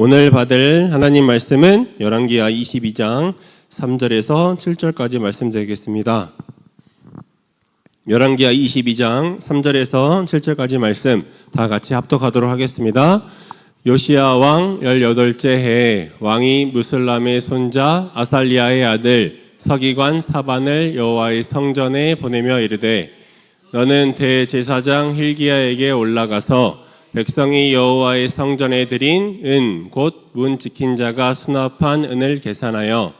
오늘 받을 하나님 말씀은 열왕기하 22장 3절에서 7절까지 말씀드리겠습니다. 열왕기하 22장 3절에서 7절까지 말씀 다 같이 합독하도록 하겠습니다. 요시야 왕 18째 해에 왕이 무슬람의 손자 아살리야의 아들 서기관 사반을 여호와의 성전에 보내며 이르되 너는 대제사장 hil기야에게 올라가서 백성이 여호와의 성전에 드린 은 곧 문 지킨 자가 수납한 은을 계산하여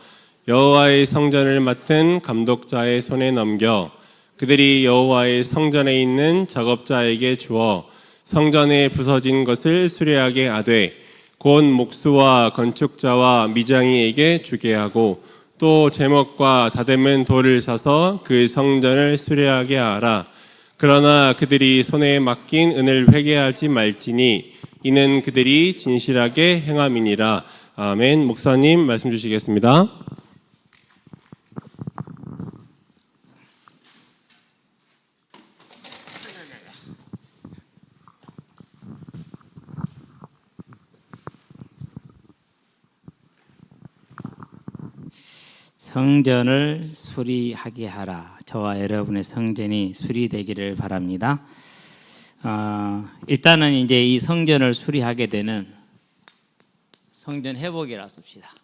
여호와의 성전을 맡은 감독자의 손에 넘겨 그들이 여호와의 성전에 있는 작업자에게 주어 성전에 부서진 것을 수리하게 하되 곧 목수와 건축자와 미장이에게 주게 하고 또 제목과 다듬은 돌을 사서 그 성전을 수리하게 하라. 그러나 그들이 손에 맡긴 은을 회개하지 말지니 이는 그들이 진실하게 행함이니라. 아멘. 목사님 말씀 주시겠습니다. 성전을 수리하게 하라. 저와 여러분의 성전이 수리되기를 바랍니다. 일단은 이제 이 성전을 수리하게 되는 성전 회복이라 씁시다.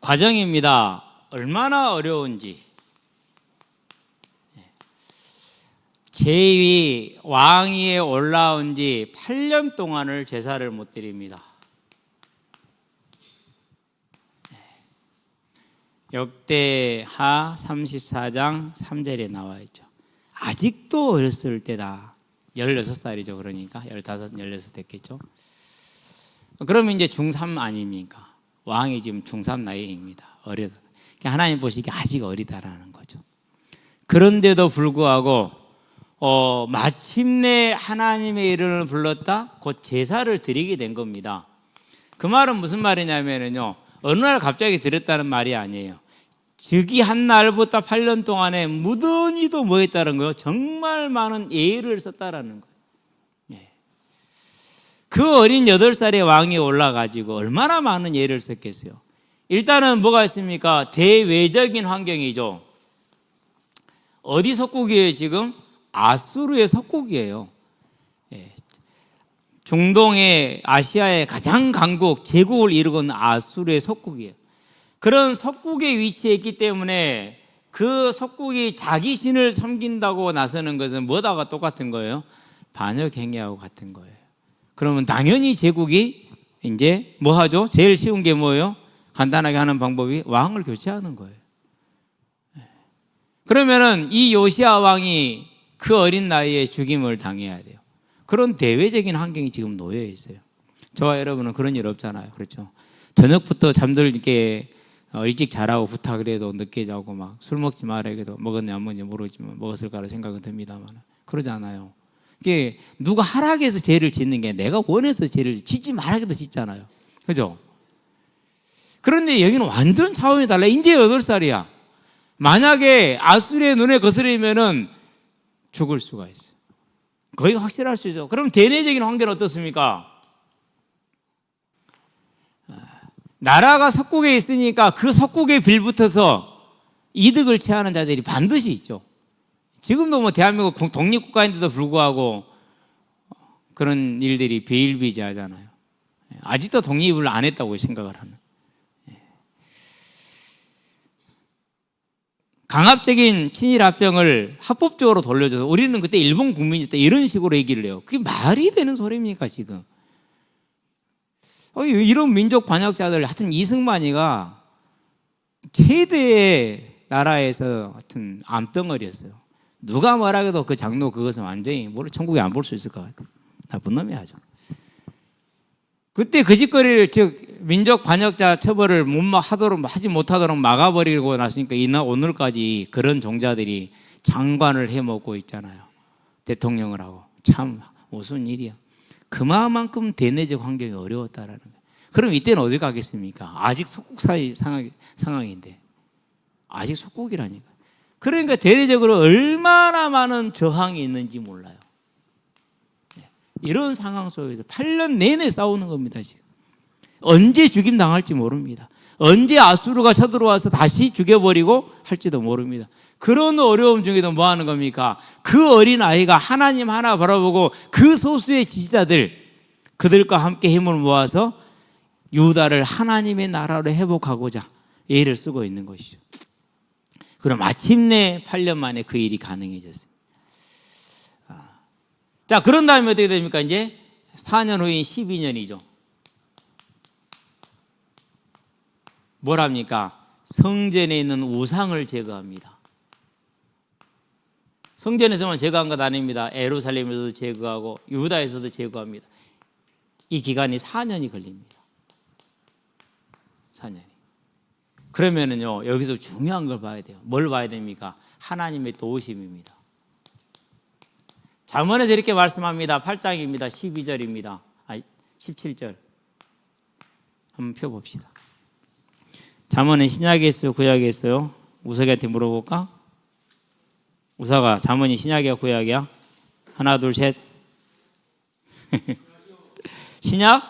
과정입니다. 얼마나 어려운지. 제위 왕위에 올라온 지 8년 동안을 제사를 못 드립니다. 역대하 34장 3절에 나와 있죠. 아직도 어렸을 때다. 16살이죠. 그러니까 15, 16 됐겠죠. 그러면 이제 중3 아닙니까? 왕이 지금 중3 나이입니다. 어려서. 하나님 보시기에 아직 어리다라는 거죠. 그런데도 불구하고 마침내 하나님의 이름을 불렀다? 곧 제사를 드리게 된 겁니다. 그 말은 무슨 말이냐면요. 어느 날 갑자기 드렸다는 말이 아니에요. 즉위 한 날부터 8년 동안에 무던히도 뭐 했다는 거예요? 정말 많은 예를 썼다라는 거예요. 그 어린 8살의 왕이 올라가지고 얼마나 많은 예를 썼겠어요. 일단은 뭐가 있습니까? 대외적인 환경이죠. 어디 속국이에요 지금? 아수르의 속국이에요. 중동의 아시아의 가장 강국, 제국을 이루고 있는 아수르의 속국이에요. 그런 속국에 위치해 있기 때문에 그 속국이 자기 신을 섬긴다고 나서는 것은 뭐다가 똑같은 거예요? 반역행위하고 같은 거예요. 그러면 당연히 제국이 이제 뭐 하죠? 제일 쉬운 게 뭐예요? 간단하게 하는 방법이 왕을 교체하는 거예요. 그러면은 이 요시야 왕이 그 어린 나이에 죽임을 당해야 돼요. 그런 대외적인 환경이 지금 놓여 있어요. 저와 여러분은 그런 일 없잖아요. 그렇죠? 저녁부터 잠들게 일찍 자라고 부탁을 해도 늦게 자고 막 술 먹지 말아야 해도 먹었냐 안 먹었냐 모르지만 먹었을까라 생각은 듭니다만 그러지 않아요. 이게 누가 하락해서 죄를 짓는 게 내가 원해서 죄를 짓지 말아도 짓잖아요. 그죠? 그런데 여기는 완전 차원이 달라. 이제 8살이야. 만약에 아수르의 눈에 거스르면은 죽을 수가 있어요. 거의 확실할 수 있죠. 그럼 대내적인 환경은 어떻습니까? 나라가 석국에 있으니까 그 석국에 빌붙어서 이득을 취하는 자들이 반드시 있죠. 지금도 뭐 대한민국 독립국가인데도 불구하고 그런 일들이 비일비재하잖아요. 아직도 독립을 안 했다고 생각을 하는. 강압적인 친일 합병을 합법적으로 돌려줘서 우리는 그때 일본 국민이었다 이런 식으로 얘기를 해요. 그게 말이 되는 소리입니까 지금? 이런 민족 반역자들 하여튼 이승만이가 최대의 나라에서 하여튼 암덩어리였어요. 누가 뭐라 해도 그 장로 그것은 완전히 천국에 안 볼 수 있을 것 같아요. 나쁜 놈이 하죠. 그때 그 짓거리를 즉 민족 반역자 처벌을 하지 못하도록 막아버리고 났으니까 오늘까지 그런 종자들이 장관을 해먹고 있잖아요. 대통령을 하고. 참 무슨 일이야. 그만큼 대내적 환경이 어려웠다라는 거예요. 그럼 이때는 어디 가겠습니까? 아직 속국사의 상황인데. 아직 속국이라니까. 그러니까 대내적으로 얼마나 많은 저항이 있는지 몰라요. 이런 상황 속에서 8년 내내 싸우는 겁니다. 지금 언제 죽임 당할지 모릅니다. 언제 아수르가 쳐들어와서 다시 죽여버리고 할지도 모릅니다. 그런 어려움 중에도 뭐 하는 겁니까? 그 어린 아이가 하나님 하나 바라보고 그 소수의 지지자들, 그들과 함께 힘을 모아서 유다를 하나님의 나라로 회복하고자 애를 쓰고 있는 것이죠. 그럼 마침내 8년 만에 그 일이 가능해졌습니다. 자, 그런 다음에 어떻게 됩니까? 이제 4년 후인 12년이죠. 뭘 합니까? 성전에 있는 우상을 제거합니다. 성전에서만 제거한 것 아닙니다. 예루살렘에서도 제거하고 유다에서도 제거합니다. 이 기간이 4년이 걸립니다. 4년이. 그러면은요, 여기서 중요한 걸 봐야 돼요. 뭘 봐야 됩니까? 하나님의 도우심입니다. 잠언에서 이렇게 말씀합니다. 8장입니다. 12절입니다. 17절. 한번 펴봅시다. 잠언은 신약에 있어요? 구약에 있어요? 우석이한테 물어볼까? 우석아, 잠언이 신약이야? 구약이야? 하나, 둘, 셋. 신약?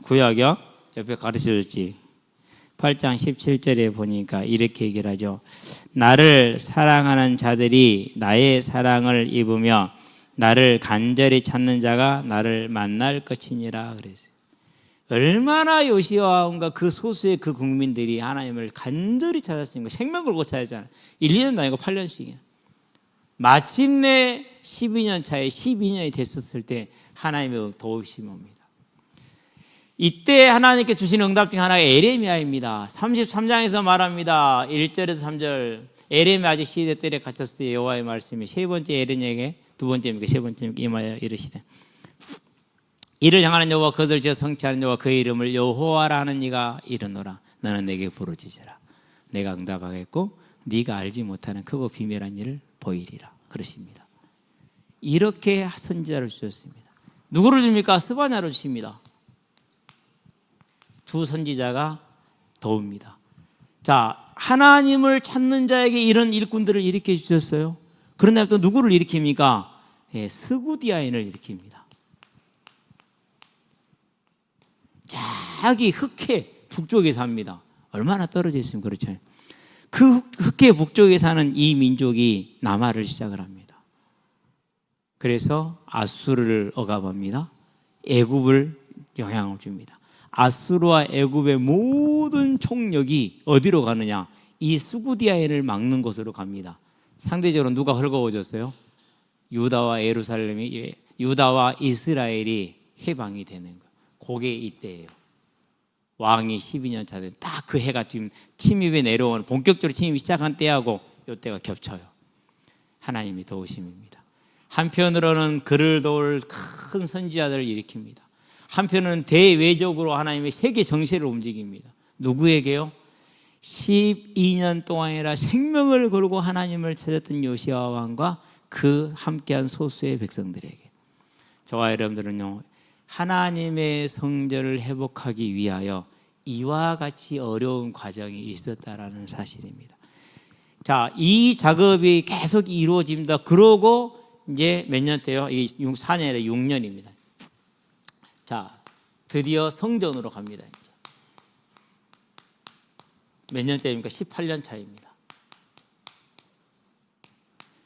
구약이야? 옆에 가르쳐줬지. 8장 17절에 보니까 이렇게 얘기를 하죠. 나를 사랑하는 자들이 나의 사랑을 입으며 나를 간절히 찾는 자가 나를 만날 것이니라 그랬어요. 얼마나 요시아왕과 그 소수의 그 국민들이 하나님을 간절히 찾았습니까? 생명 걸고 찾았잖아요. 1, 2년도 아니고 8년씩이야. 마침내 12년 차에 12년이 됐었을 때 하나님의 도우심이 옵니다. 이때 하나님께 주신 응답 중 하나가 에레미야입니다. 33장에서 말합니다. 1절에서 3절. 에레미야 아직 시대들에 갇혔을 때 여호와의 말씀이 세 번째 에레미야에게 두 번째입니까? 세 번째입니까? 임하여 이르시되 이를 향하는 여호와 그들 지어 성취하는 여호와 그의 이름을 여호와라 하는 이가 이르노라. 너는 내게 부르짖으라. 내가 응답하겠고 네가 알지 못하는 크고 비밀한 일을 보이리라. 그러십니다. 이렇게 선지자를 주셨습니다. 누구를 줍니까? 스바냐를 주십니다. 두 선지자가 도웁니다. 자, 하나님을 찾는 자에게 이런 일꾼들을 일으켜 주셨어요. 그런데 또 누구를 일으킵니까? 예, 스구디아인을 일으킵니다. 저기 흑해 북쪽에 삽니다. 얼마나 떨어져 있으면 그렇죠. 그 흑해 북쪽에 사는 이 민족이 남하를 시작을 합니다. 그래서 아수르를 억압합니다. 애굽을 영향을 줍니다. 아수르와 애굽의 모든 총력이 어디로 가느냐? 이 스구디아인을 막는 곳으로 갑니다. 상대적으로 누가 헐거워졌어요? 유다와 예루살렘이, 유다와 이스라엘이 해방이 되는 거예요. 그게 이때예요. 왕이 12년 차 된 딱 그 해가 지금 침입에 내려오는, 본격적으로 침입이 시작한 때하고 이때가 겹쳐요. 하나님의 도우심입니다. 한편으로는 그를 도울 큰 선지자들을 일으킵니다. 한편은 대외적으로 하나님의 세계 정세를 움직입니다. 누구에게요? 12년 동안이라 생명을 걸고 하나님을 찾았던 요시아 왕과 그 함께한 소수의 백성들에게. 저와 여러분들은요, 하나님의 성전을 회복하기 위하여 이와 같이 어려운 과정이 있었다라는 사실입니다. 자, 이 작업이 계속 이루어집니다. 그러고 이제 몇 년 때요? 이 4년에 6년입니다. 자, 드디어 성전으로 갑니다. 이제. 몇 년째입니까? 18년 차입니다.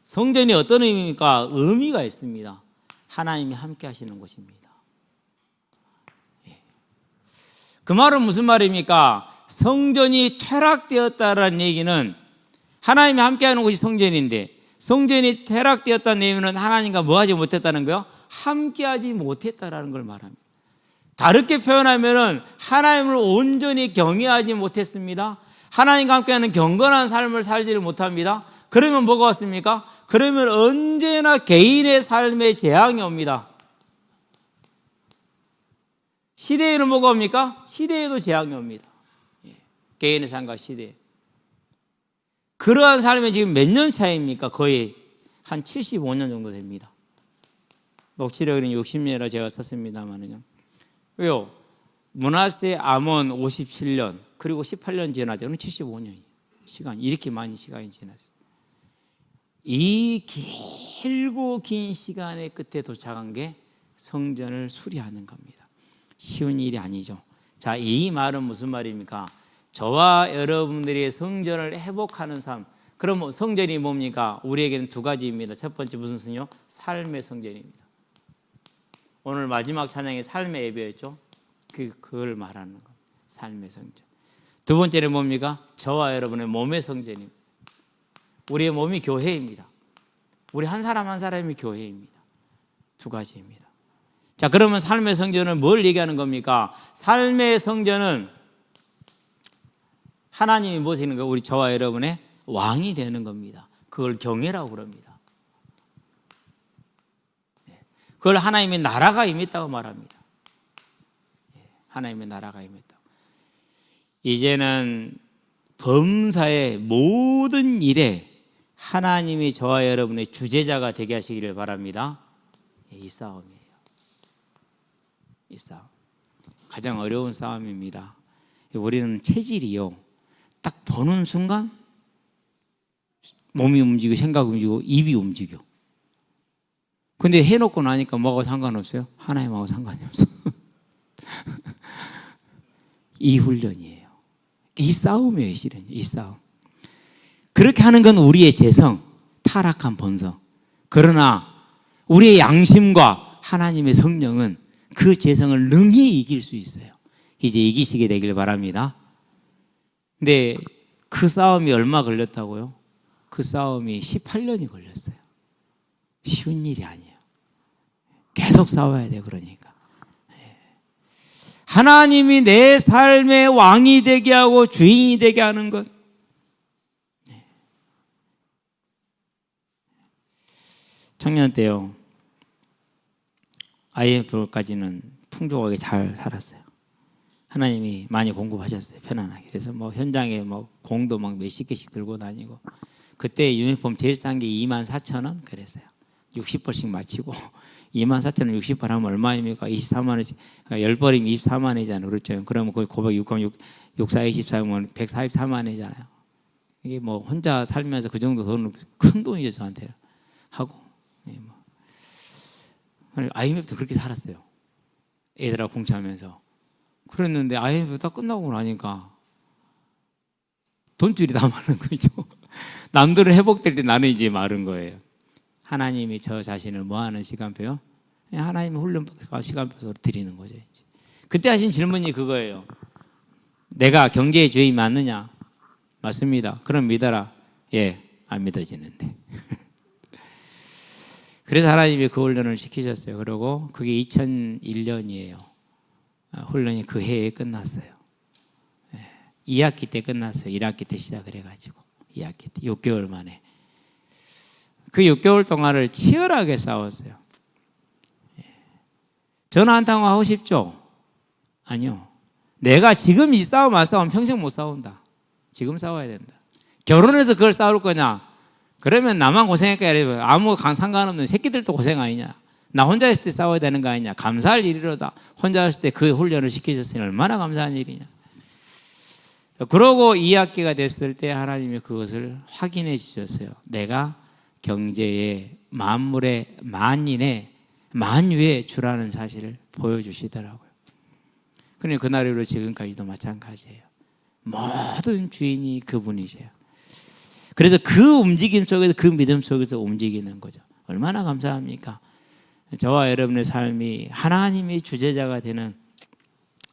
성전이 어떤 의미입니까? 의미가 있습니다. 하나님이 함께 하시는 곳입니다. 예. 그 말은 무슨 말입니까? 성전이 퇴락되었다라는 얘기는 하나님이 함께 하는 곳이 성전인데, 성전이 퇴락되었다는 의미는 하나님과 뭐 하지 못했다는 거요? 함께 하지 못했다라는 걸 말합니다. 다르게 표현하면 하나님을 온전히 경외하지 못했습니다. 하나님과 함께하는 경건한 삶을 살지를 못합니다. 그러면 뭐가 왔습니까? 그러면 언제나 개인의 삶에 재앙이 옵니다. 시대에는 뭐가 옵니까? 시대에도 재앙이 옵니다. 개인의 삶과 시대. 그러한 삶이 지금 몇 년 차입니까? 거의 한 75년 정도 됩니다. 녹취력은 60년이라 제가 썼습니다만요. 왜요? 므낫세 아몬 57년 그리고 18년 지나죠. 75년이에요. 시간 이렇게 많이 시간이 지났어요. 이 길고 긴 시간의 끝에 도착한 게 성전을 수리하는 겁니다. 쉬운 일이 아니죠. 자, 이 말은 무슨 말입니까? 저와 여러분들이 성전을 회복하는 삶. 그럼 성전이 뭡니까? 우리에게는 두 가지입니다. 첫 번째 무슨 성전이요? 삶의 성전입니다. 오늘 마지막 찬양이 삶의 예배였죠. 그걸 말하는 겁니다. 삶의 성전. 두 번째는 뭡니까? 저와 여러분의 몸의 성전입니다. 우리의 몸이 교회입니다. 우리 한 사람 한 사람이 교회입니다. 두 가지입니다. 자, 그러면 삶의 성전은 뭘 얘기하는 겁니까? 삶의 성전은 하나님이 무엇이 있는 거예요? 우리 저와 여러분의 왕이 되는 겁니다. 그걸 경외라고 그럽니다. 그걸 하나님의 나라가 임했다고 말합니다. 하나님의 나라가 임했다. 이제는 범사의 모든 일에 하나님이 저와 여러분의 주제자가 되게 하시기를 바랍니다. 이 싸움이에요. 이 싸움. 가장 어려운 싸움입니다. 우리는 체질이요. 딱 보는 순간 몸이 움직이고 생각이 움직이고 입이 움직여. 근데 해놓고 나니까 뭐하고 상관없어요? 하나님하고 상관이 없어. 이 훈련이에요. 이 싸움이에요, 실은. 이 싸움. 그렇게 하는 건 우리의 재성, 타락한 본성. 그러나 우리의 양심과 하나님의 성령은 그 재성을 능히 이길 수 있어요. 이제 이기시게 되길 바랍니다. 근데 그 싸움이 얼마 걸렸다고요? 그 싸움이 18년이 걸렸어요. 쉬운 일이 아니에요. 계속 싸워야 돼요. 그러니까 하나님이 내 삶의 왕이 되게 하고 주인이 되게 하는 것. 청년 때요, IMF까지는 풍족하게 잘 살았어요. 하나님이 많이 공급하셨어요. 편안하게. 그래서 뭐 현장에 뭐 공도 막 몇십 개씩 들고 다니고, 그때 유니폼 제일 싼 게 24,000원 그랬어요. 60벌씩 맞히고 24,000원 60벌 하면 얼마입니까? 24만 원씩. 10벌이면 24만 원이잖아요. 그렇죠. 그러면 거의 64, 24면 144만 원이잖아요. 이게 뭐 혼자 살면서 그 정도 돈은 큰 돈이죠, 저한테. 하고. 뭐. IMF도 그렇게 살았어요. 애들하고 공차하면서. 그랬는데 IMF 다 끝나고 나니까 돈줄이 다 마른 거죠. 남들은 회복될 때 나는 이제 마른 거예요. 하나님이 저 자신을 뭐 하는 시간표요? 하나님의 훈련 시간표로 드리는 거죠. 이제. 그때 하신 질문이 그거예요. 내가 경제의 주인이 맞느냐? 맞습니다. 그럼 믿어라. 예, 안 믿어지는데. 그래서 하나님이 그 훈련을 시키셨어요. 그리고 그게 2001년이에요. 훈련이 그 해에 끝났어요. 2학기 때 끝났어요. 1학기 때 시작을 해가지고 2학기 때 6개월 만에. 그 6개월 동안을 치열하게 싸웠어요. 전화 한 통 하고 싶죠? 아니요. 내가 지금 이 싸움 안 싸우면 평생 못 싸운다. 지금 싸워야 된다. 결혼해서 그걸 싸울 거냐? 그러면 나만 고생할까? 아무 상관없는 새끼들도 고생 아니냐? 나 혼자 있을 때 싸워야 되는 거 아니냐? 감사할 일이로다. 혼자 있을 때 그 훈련을 시키셨으니 얼마나 감사한 일이냐? 그러고 2학기가 됐을 때 하나님이 그것을 확인해 주셨어요. 내가 경제의 만물의 만인의 만유의 주라는 사실을 보여주시더라고요. 그러니 그날 이후로 지금까지도 마찬가지예요. 모든 주인이 그분이세요. 그래서 그 움직임 속에서, 그 믿음 속에서 움직이는 거죠. 얼마나 감사합니까? 저와 여러분의 삶이 하나님의 주제자가 되는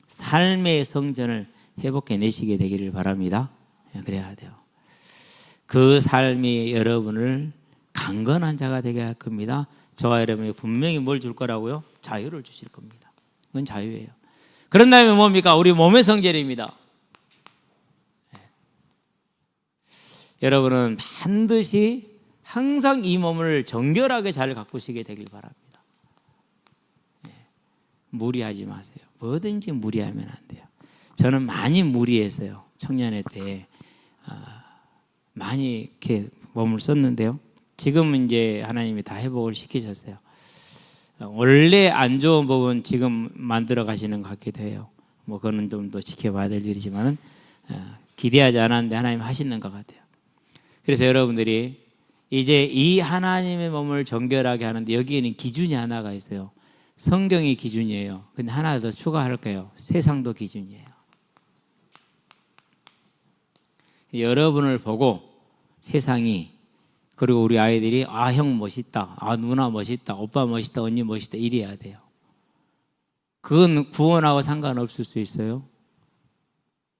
삶의 성전을 회복해내시게 되기를 바랍니다. 그래야 돼요. 그 삶이 여러분을 강건한 자가 되게 할 겁니다. 저와 여러분이 분명히 뭘 줄 거라고요? 자유를 주실 겁니다. 그건 자유예요. 그런 다음에 뭡니까? 우리 몸의 성전입니다. 여러분은 반드시 항상 이 몸을 정결하게 잘 가꾸시게 되길 바랍니다. 무리하지 마세요. 뭐든지 무리하면 안 돼요. 저는 많이 무리했어요. 청년회 때 많이 이렇게 몸을 썼는데요. 지금은 이제 하나님이 다 회복을 시키셨어요. 원래 안 좋은 부분 지금 만들어 가시는 것 같기도 해요. 뭐 그거는 좀 더 지켜봐야 될 일이지만은 기대하지 않았는데 하나님 하시는 것 같아요. 그래서 여러분들이 이제 이 하나님의 몸을 정결하게 하는데 여기에는 기준이 하나가 있어요. 성경이 기준이에요. 근데 하나 더 추가할게요. 세상도 기준이에요. 여러분을 보고 세상이, 그리고 우리 아이들이 아, 형 멋있다, 아, 누나 멋있다, 오빠 멋있다, 언니 멋있다 이래야 돼요. 그건 구원하고 상관없을 수 있어요.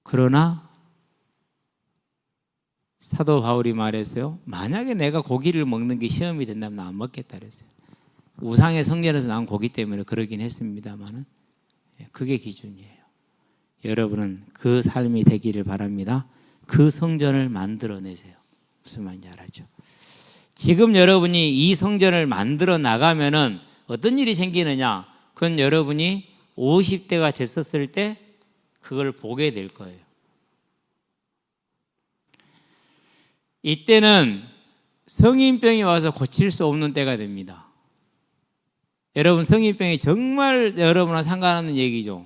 그러나 사도 바울이 말했어요. 만약에 내가 고기를 먹는 게 시험이 된다면 나 안 먹겠다 그랬어요. 우상의 성전에서 나온 고기 때문에 그러긴 했습니다만 그게 기준이에요. 여러분은 그 삶이 되기를 바랍니다. 그 성전을 만들어내세요. 무슨 말인지 알았죠? 지금 여러분이 이 성전을 만들어 나가면은 어떤 일이 생기느냐? 그건 여러분이 50대가 됐었을 때 그걸 보게 될 거예요. 이때는 성인병이 와서 고칠 수 없는 때가 됩니다. 여러분, 성인병이 정말 여러분과 상관없는 얘기죠.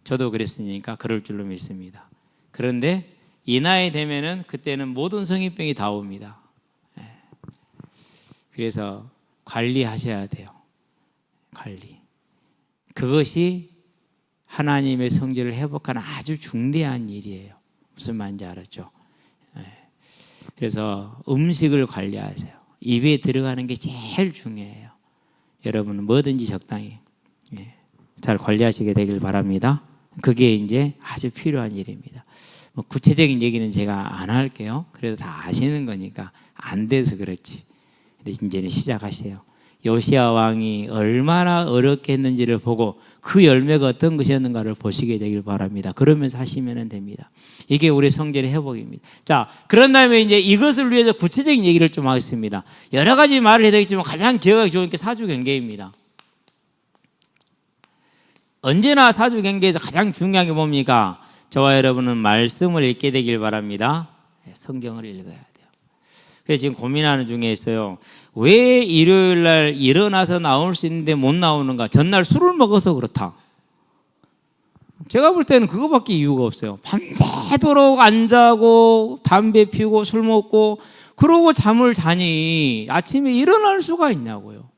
저도 그랬으니까 그럴 줄로 믿습니다. 그런데 이 나이 되면은 그때는 모든 성인병이 다 옵니다. 그래서 관리하셔야 돼요. 관리. 그것이 하나님의 성전을 회복하는 아주 중대한 일이에요. 무슨 말인지 알았죠? 그래서 음식을 관리하세요. 입에 들어가는 게 제일 중요해요. 여러분은 뭐든지 적당히 잘 관리하시게 되길 바랍니다. 그게 이제 아주 필요한 일입니다. 뭐 구체적인 얘기는 제가 안 할게요. 그래도 다 아시는 거니까 안 돼서 그렇지. 근데 이제는 시작하세요. 요시야 왕이 얼마나 어렵게 했는지를 보고 그 열매가 어떤 것이었는가를 보시게 되길 바랍니다. 그러면서 하시면 됩니다. 이게 우리 성전의 회복입니다. 자, 그런 다음에 이제 이것을 위해서 구체적인 얘기를 좀 하겠습니다. 여러 가지 말을 해야 되겠지만 가장 기억하기 좋은 게 사주경계입니다. 언제나 사주경계에서 가장 중요한 게 뭡니까? 저와 여러분은 말씀을 읽게 되길 바랍니다. 성경을 읽어야 돼요. 그래서 지금 고민하는 중에 있어요. 왜 일요일 날 일어나서 나올 수 있는데 못 나오는가? 전날 술을 먹어서 그렇다. 제가 볼 때는 그거밖에 이유가 없어요. 밤새도록 안 자고 담배 피우고 술 먹고 그러고 잠을 자니 아침에 일어날 수가 있냐고요.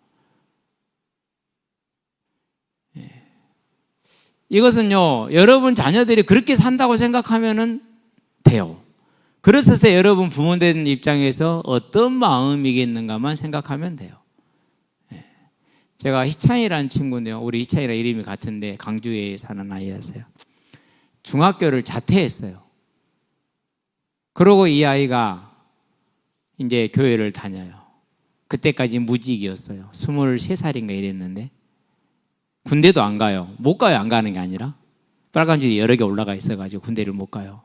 이것은요, 여러분 자녀들이 그렇게 산다고 생각하면 돼요. 그랬을 때 여러분 부모된 입장에서 어떤 마음이겠는가만 생각하면 돼요. 제가 희찬이라는 친구인데요. 우리 희찬이랑 이름이 같은데 강주에 사는 아이였어요. 중학교를 자퇴했어요. 그러고 이 아이가 이제 교회를 다녀요. 그때까지 무직이었어요. 23살인가 이랬는데 군대도 안 가요. 못 가요. 안 가는 게 아니라 빨간 줄이 여러 개 올라가 있어가지고 군대를 못 가요.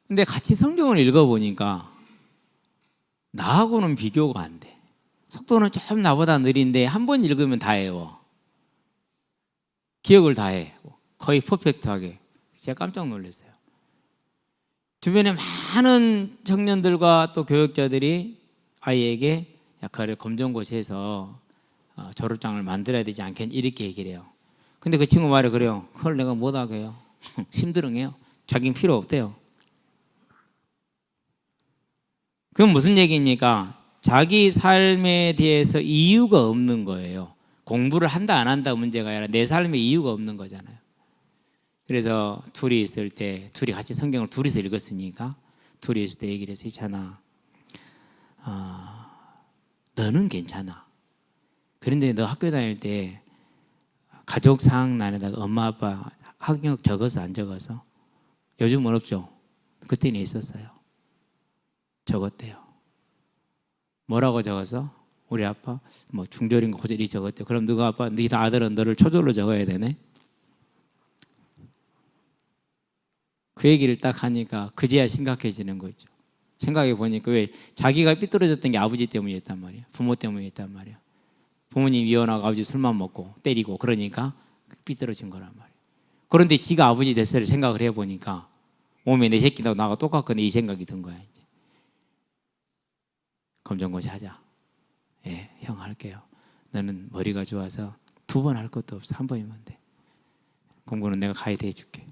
근데 같이 성경을 읽어보니까 나하고는 비교가 안 돼. 속도는 좀 나보다 느린데 한 번 읽으면 다 외워. 기억을 다 해. 거의 퍼펙트하게. 제가 깜짝 놀랐어요. 주변에 많은 청년들과 또 교육자들이 아이에게 야, 그래 검정고시에서 졸업장을 만들어야 되지 않겠니? 이렇게 얘기를 해요. 근데 그 친구 말이 그래요. 그걸 내가 못하게요. 힘들어요. 자기는 필요 없대요. 그건 무슨 얘기입니까? 자기 삶에 대해서 이유가 없는 거예요. 공부를 한다 안 한다 문제가 아니라 내 삶에 이유가 없는 거잖아요. 그래서 둘이 있을 때 둘이 같이 성경을 둘이서 읽었으니까 둘이 있을 때 얘기를 해서 있잖아. 너는 괜찮아. 그런데 너 학교 다닐 때 가족 상황란에다가 엄마 아빠 학력 적어서 안 적어서? 요즘은 없죠. 그때는 있었어요. 적었대요. 뭐라고 적었어? 우리 아빠 뭐 중졸인가 고졸이 적었대요. 그럼 누가 아빠 네 아들은 너를 초졸로 적어야 되네? 그 얘기를 딱 하니까 그제야 심각해지는 거죠. 생각해 보니까 왜 자기가 삐뚤어졌던 게 아버지 때문이었단 말이야. 부모 때문이었단 말이야. 부모님 이혼하고 아버지 술만 먹고 때리고 그러니까 삐뚤어진 거란 말이야. 그런데 지가 아버지 됐을 생각을 해보니까 몸에 내 새끼도 나가 똑같거든 이 생각이 든 거야. 이제. 검정고시 하자. 예, 형 할게요. 너는 머리가 좋아서 2번 할 것도 없어. 1 번이면 돼. 공부는 내가 가이드 해줄게.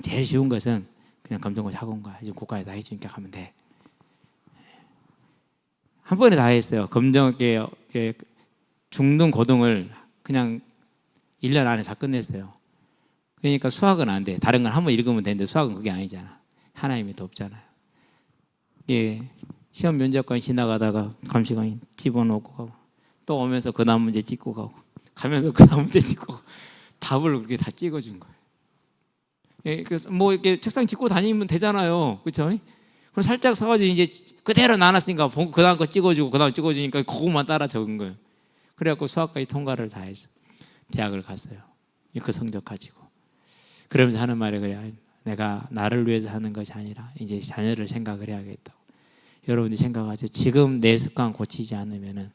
제일 쉬운 것은 그냥 검정고시 학원 가. 이제 국가에 다 해주니까 가면 돼. 한 번에 다 했어요. 검정고시 중등, 고등을 그냥 1년 안에 다 끝냈어요. 그러니까 수학은 안 돼. 다른 건 한번 읽으면 되는데 수학은 그게 아니잖아. 하나님이 더 없잖아요. 예, 시험 면접관 지나가다가 감시관이 집어넣고 가고 또 오면서 그 다음 문제 찍고 가고 가면서 그 다음 문제 찍고 가고 답을 그렇게 다 찍어준 거예요. 예, 그래서 뭐 이렇게 책상 짚고 다니면 되잖아요. 그렇죠? 그럼 살짝 서가지고 이제 그대로 나눴으니까 그 다음 거 찍어주고 그 다음 찍어주니까 그것만 따라 적은 거예요. 그래갖고 수학까지 통과를 다 했어. 대학을 갔어요. 그 성적 가지고. 그러면서 하는 말이 그래. 내가 나를 위해서 하는 것이 아니라 이제 자녀를 생각을 해야겠다고. 여러분들이 생각하세요. 지금 내 습관 고치지 않으면은,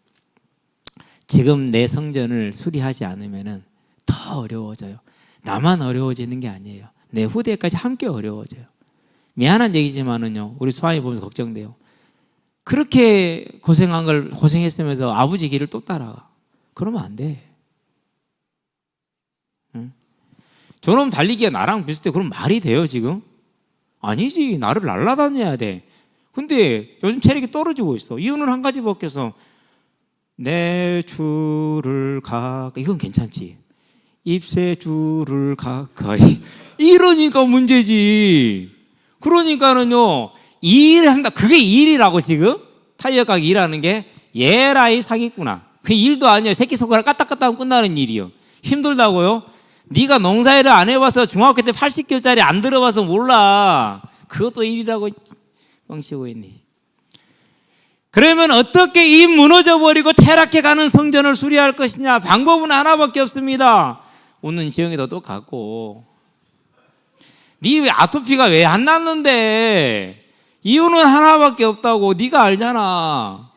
지금 내 성전을 수리하지 않으면은 더 어려워져요. 나만 어려워지는 게 아니에요. 내 후대까지 함께 어려워져요. 미안한 얘기지만은요, 우리 수아이 보면서 걱정돼요. 그렇게 고생한 걸 고생했으면서 아버지 길을 또 따라가. 그러면 안 돼. 응? 저놈 달리기가 나랑 비슷해. 그럼 말이 돼요, 지금? 아니지. 나를 날아다녀야 돼. 근데 요즘 체력이 떨어지고 있어. 이유는 한 가지밖에 없어. 내 줄을 가까이. 이건 괜찮지. 잎새 줄을 가까이. 이러니까 문제지. 그러니까는요, 일을 한다. 그게 일이라고 지금? 타이어 가게 일하는 게? 얘라이 사기꾼아. 그 일도 아니에요. 새끼손가락 까딱까딱 끝나는 일이요. 힘들다고요? 네가 농사일을 안 해봐서 중학교 때 80개월짜리 안 들어봐서 몰라. 그것도 일이라고 뻥치고 있니. 그러면 어떻게 이 무너져버리고 타락해가는 성전을 수리할 것이냐. 방법은 하나밖에 없습니다. 웃는 지영이도 똑같고. 네 왜 아토피가 왜 안 났는데. 이유는 하나밖에 없다고. 네가 알잖아.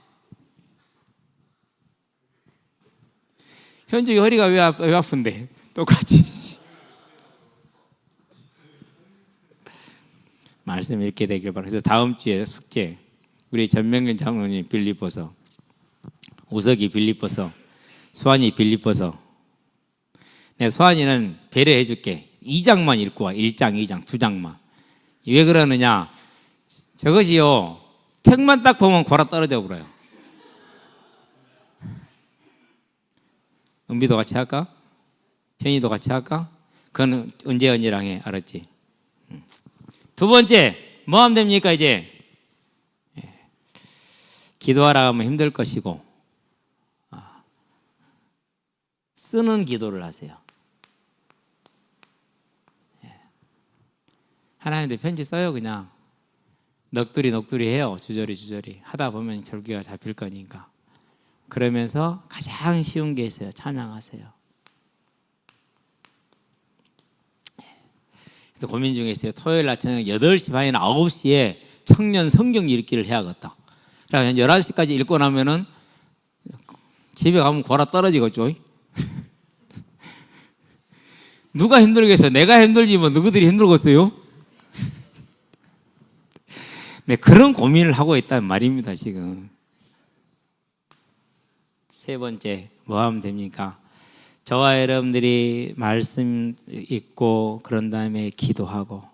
현재 허리가 왜 아픈데. 똑같이. 말씀 읽게 되길 바랍니다. 그래서 다음 주에 숙제, 우리 전명근 장로님 빌립보서, 우석이 빌립보서, 수환이 빌립보서. 내 수환이는 배려해 줄게. 2장만 읽고 와. 1장, 2장, 2장만. 왜 그러느냐? 저것이요, 책만 딱 보면 골아 떨어져 버려요. 은비도 같이 할까? 현이도 같이 할까? 그건 언제 언니랑 해. 알았지? 두 번째, 뭐 하면 됩니까 이제? 기도하라 하면 힘들 것이고, 쓰는 기도를 하세요. 하나님한테 편지 써요. 그냥 넋두리 해요. 주저리 하다 보면 절기가 잡힐 거니까. 그러면서 가장 쉬운 게 있어요. 찬양하세요. 그래서 고민 중에 있어요. 토요일 날 저녁 8시 반이나 9시에 청년 성경 읽기를 해야겠다. 그래서 11시까지 읽고 나면은 집에 가면 골아 떨어지겠죠. 누가 힘들겠어? 내가 힘들지 뭐 누구들이 힘들겠어요? 네, 그런 고민을 하고 있다는 말입니다, 지금. 세 번째, 뭐 하면 됩니까? 저와 여러분들이 말씀 읽고 그런 다음에 기도하고,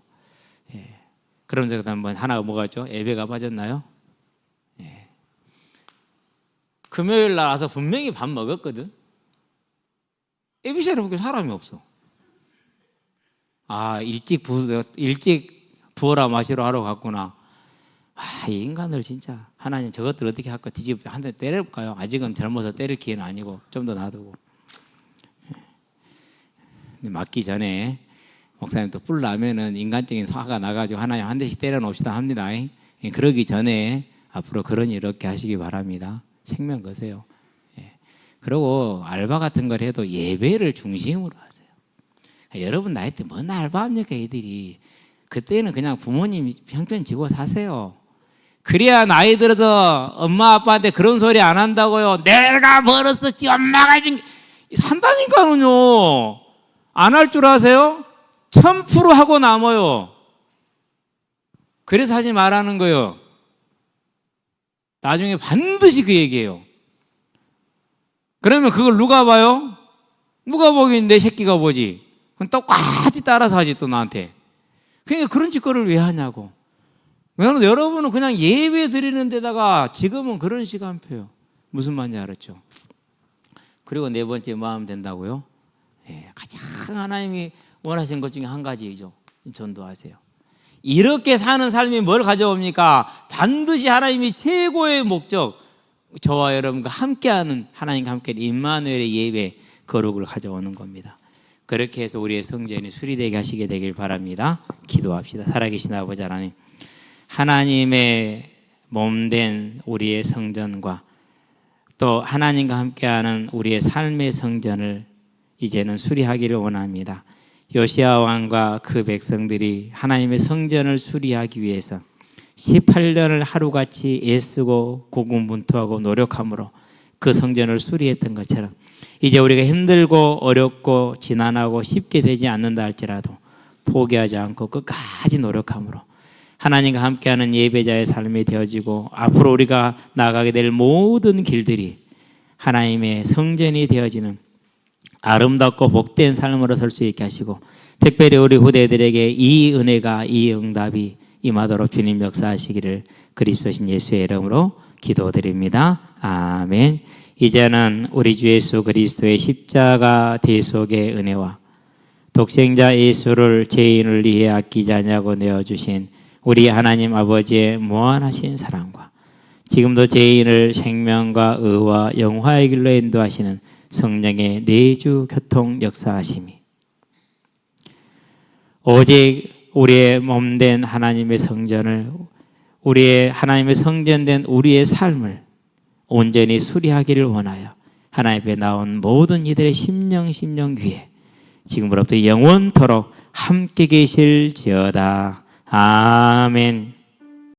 그러면서 그다음 하나가 뭐가죠? 예배가 빠졌나요? 금요일 날 와서 분명히 밥 먹었거든. 예비시에 보니까 사람이 없어. 아, 일찍 부어라 마시러 하러 갔구나. 아, 이 인간들 진짜. 하나님 저것들 어떻게 할까? 뒤집어 한 대 때려볼까요? 아직은 젊어서 때릴 기회는 아니고 좀 더 놔두고. 근데 맞기 전에 목사님 또 뿔 나면은 인간적인 화가 나가지고 하나님 한 대씩 때려놓읍시다 합니다. 그러기 전에 앞으로 그런 일 없게 하시기 바랍니다. 생명 거세요. 그리고 알바 같은 걸 해도 예배를 중심으로 하세요. 여러분 나이 때 뭔 알바합니까 애들이. 그때는 그냥 부모님 형편 지고 사세요. 그래야 나이 들어서 엄마 아빠한테 그런 소리 안 한다고요. 내가 벌었었지 엄마가 해준. 산다니까는요. 안 할 줄 아세요? 1000% 하고 남아요. 그래서 하지 말라는 거예요. 나중에 반드시 그 얘기예요. 그러면 그걸 누가 봐요? 누가 보긴 내 새끼가 보지. 그럼 똑같이 따라서 하지 또 나한테. 그러니까 그런 짓거리를 왜 하냐고. 왜냐면 여러분은 그냥 예배 드리는 데다가 지금은 그런 시간표요. 무슨 말인지 알았죠? 그리고 네 번째 뭐 하면 된다고요? 가장 하나님이 원하시는 것 중에 한 가지이죠. 전도하세요. 이렇게 사는 삶이 뭘 가져옵니까? 반드시 하나님이 최고의 목적, 저와 여러분과 함께하는, 하나님과 함께 임마누엘의 예배 거룩을 가져오는 겁니다. 그렇게 해서 우리의 성전이 수리되게 하시게 되길 바랍니다. 기도합시다. 살아계신 아버지 하나님, 하나님의 몸된 우리의 성전과 또 하나님과 함께하는 우리의 삶의 성전을 이제는 수리하기를 원합니다. 요시야 왕과 그 백성들이 하나님의 성전을 수리하기 위해서 18년을 하루같이 애쓰고 고군분투하고 노력함으로 그 성전을 수리했던 것처럼 이제 우리가 힘들고 어렵고 지난하고 쉽게 되지 않는다 할지라도 포기하지 않고 끝까지 노력함으로 하나님과 함께하는 예배자의 삶이 되어지고 앞으로 우리가 나가게 될 모든 길들이 하나님의 성전이 되어지는 아름답고 복된 삶으로 설 수 있게 하시고 특별히 우리 후대들에게 이 은혜가, 이 응답이 임하도록 주님 역사하시기를 그리스도신 예수의 이름으로 기도드립니다. 아멘. 이제는 우리 주 예수 그리스도의 십자가 대속의 은혜와 독생자 예수를 죄인을 위해 아끼지 않냐고 내어주신 우리 하나님 아버지의 무한하신 사랑과 지금도 죄인을 생명과 의와 영화의 길로 인도하시는 성령의 내주 교통 역사하심이 오직 우리의 몸된 하나님의 성전을, 우리의 하나님의 성전된 우리의 삶을 온전히 수리하기를 원하여 하나님 앞에 나온 모든 이들의 심령 위에 지금부터 영원토록 함께 계실지어다. 아멘.